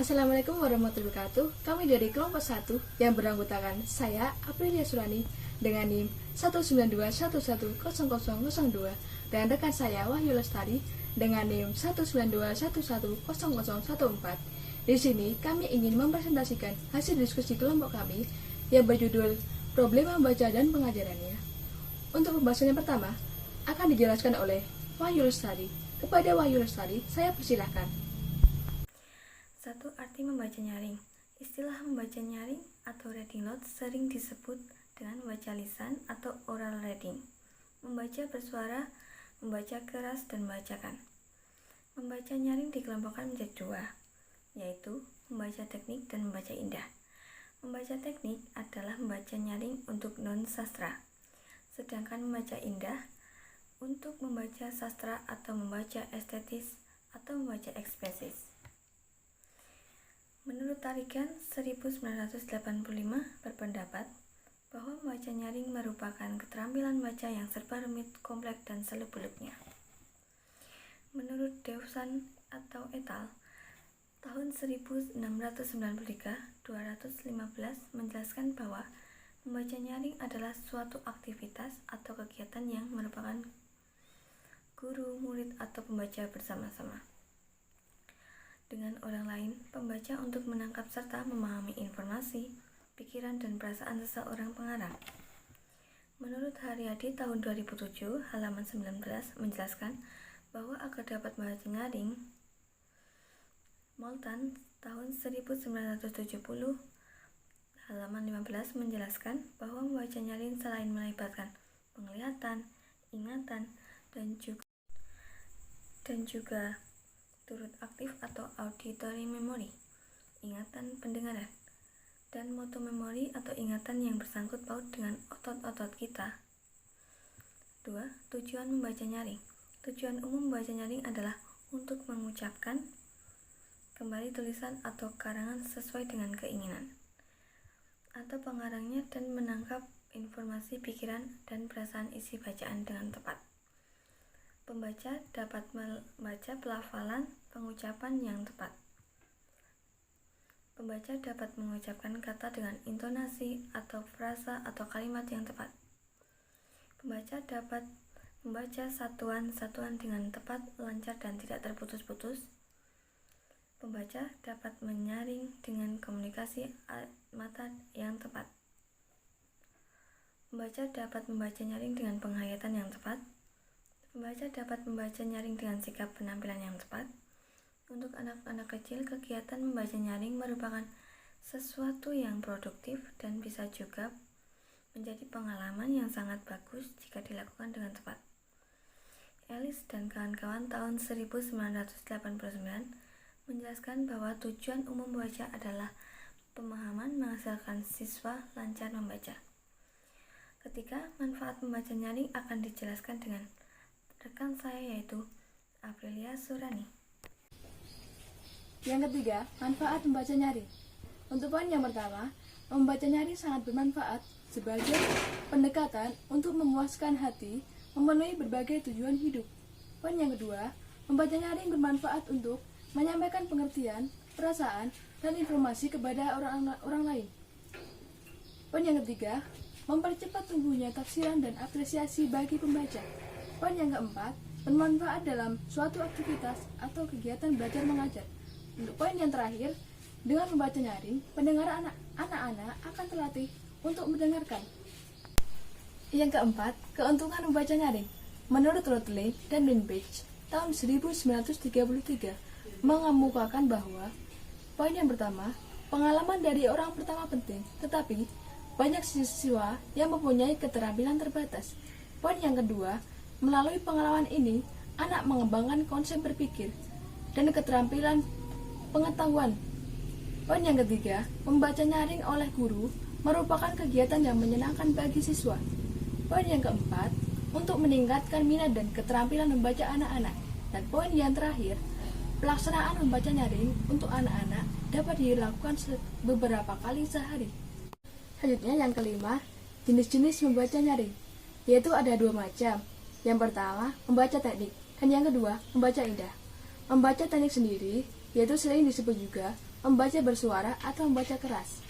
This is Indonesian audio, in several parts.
Assalamualaikum warahmatullahi wabarakatuh. Kami dari kelompok 1 yang beranggotakan saya, Aprilia Surani, dengan NIM 192110002 dan rekan saya, Wahyu Lestari, dengan NIM 192110014. Di sini kami ingin mempresentasikan hasil diskusi kelompok kami yang berjudul Problema Membaca dan Pengajarannya. Untuk pembahasan yang pertama akan dijelaskan oleh Wahyu Lestari. Kepada Wahyu Lestari, saya persilahkan. 1. Arti membaca nyaring. Istilah membaca nyaring atau reading note sering disebut dengan membaca lisan atau oral reading, membaca bersuara, membaca keras, dan membacakan. Membaca nyaring dikelompokkan menjadi dua, yaitu membaca teknik dan membaca indah. Membaca teknik adalah membaca nyaring untuk non-sastra, sedangkan membaca indah untuk membaca sastra atau membaca estetis atau membaca ekspresis. Menurut Tarigan 1985 berpendapat bahwa membaca nyaring merupakan keterampilan baca yang serba rumit, kompleks, dan seluk-beluknya. Menurut Dewson atau etal, tahun 1693-215 menjelaskan bahwa membaca nyaring adalah suatu aktivitas atau kegiatan yang merupakan guru, murid, atau pembaca bersama-sama dengan orang lain, pembaca untuk menangkap serta memahami informasi, pikiran, dan perasaan seseorang pengarang. Menurut Haryadi tahun 2007, halaman 19 menjelaskan bahwa agar dapat membaca nyaring, Moulton tahun 1970, halaman 15 menjelaskan bahwa membaca nyaring selain melibatkan penglihatan, ingatan, dan juga turut aktif atau auditory memory, ingatan pendengaran, dan motor memory atau ingatan yang bersangkut paut dengan otot-otot kita. 2. Tujuan membaca nyaring. Tujuan umum membaca nyaring adalah untuk mengucapkan kembali tulisan atau karangan sesuai dengan keinginan atau pengarangnya dan menangkap informasi, pikiran, dan perasaan isi bacaan dengan tepat. Pembaca dapat membaca pelafalan pengucapan yang tepat. Pembaca dapat mengucapkan kata dengan intonasi atau frasa atau kalimat yang tepat. Pembaca dapat membaca satuan-satuan dengan tepat, lancar, dan tidak terputus-putus. Pembaca dapat menyaring dengan komunikasi mata yang tepat. Pembaca dapat membaca nyaring dengan penghayatan yang tepat. Pembaca dapat membaca nyaring dengan sikap penampilan yang tepat. Untuk anak-anak kecil, kegiatan membaca nyaring merupakan sesuatu yang produktif dan bisa juga menjadi pengalaman yang sangat bagus jika dilakukan dengan tepat. Ellis dan kawan-kawan tahun 1989 menjelaskan bahwa tujuan umum membaca adalah pemahaman menghasilkan siswa lancar membaca. Ketiga, manfaat membaca nyaring akan dijelaskan dengan rekan saya, yaitu Aprilia Surani. Yang ketiga, manfaat membaca nyaring. Untuk poin yang pertama, membaca nyaring sangat bermanfaat sebagai pendekatan untuk memuaskan hati, memenuhi berbagai tujuan hidup. Poin yang kedua, membaca nyaring bermanfaat untuk menyampaikan pengertian, perasaan, dan informasi kepada orang lain. Poin yang ketiga, mempercepat tumbuhnya tafsiran dan apresiasi bagi pembaca. Poin yang keempat, bermanfaat dalam suatu aktivitas atau kegiatan belajar mengajar. Untuk poin yang terakhir, dengan membaca nyaring, pendengar anak-anak akan terlatih untuk mendengarkan. Yang keempat, keuntungan membaca nyaring. Menurut Rotley dan Winbridge, tahun 1933 mengemukakan bahwa poin yang pertama, pengalaman dari orang pertama penting, tetapi banyak siswa yang mempunyai keterampilan terbatas. Poin yang kedua, melalui pengalaman ini, anak mengembangkan konsep berpikir dan keterampilan pengetahuan. Poin yang ketiga, membaca nyaring oleh guru merupakan kegiatan yang menyenangkan bagi siswa. Poin yang keempat, untuk meningkatkan minat dan keterampilan membaca anak-anak. Dan poin yang terakhir, pelaksanaan membaca nyaring untuk anak-anak dapat dilakukan beberapa kali sehari. Selanjutnya yang kelima, jenis-jenis membaca nyaring, yaitu ada dua macam. Yang pertama, membaca teknik, dan yang kedua, membaca indah. Membaca teknik sendiri, yaitu sering disebut juga membaca bersuara atau membaca keras.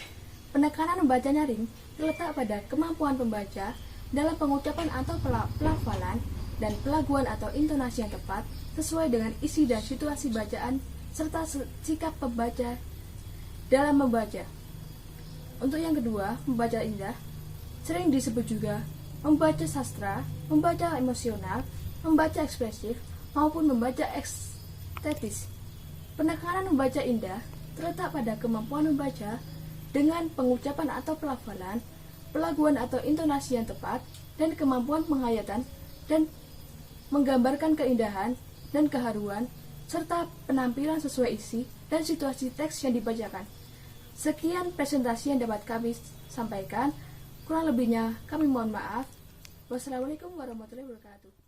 Penekanan membaca nyaring terletak pada kemampuan pembaca dalam pengucapan atau pelafalan dan pelaguan atau intonasi yang tepat sesuai dengan isi dan situasi bacaan serta sikap pembaca dalam membaca. Untuk yang kedua, membaca indah sering disebut juga membaca sastra, membaca emosional, membaca ekspresif, maupun membaca estetis. Penekanan membaca indah terletak pada kemampuan membaca dengan pengucapan atau pelafalan, pelaguan atau intonasi yang tepat, dan kemampuan penghayatan dan menggambarkan keindahan dan keharuan, serta penampilan sesuai isi dan situasi teks yang dibacakan. Sekian presentasi yang dapat kami sampaikan. Kurang lebihnya kami mohon maaf. Wassalamualaikum warahmatullahi wabarakatuh.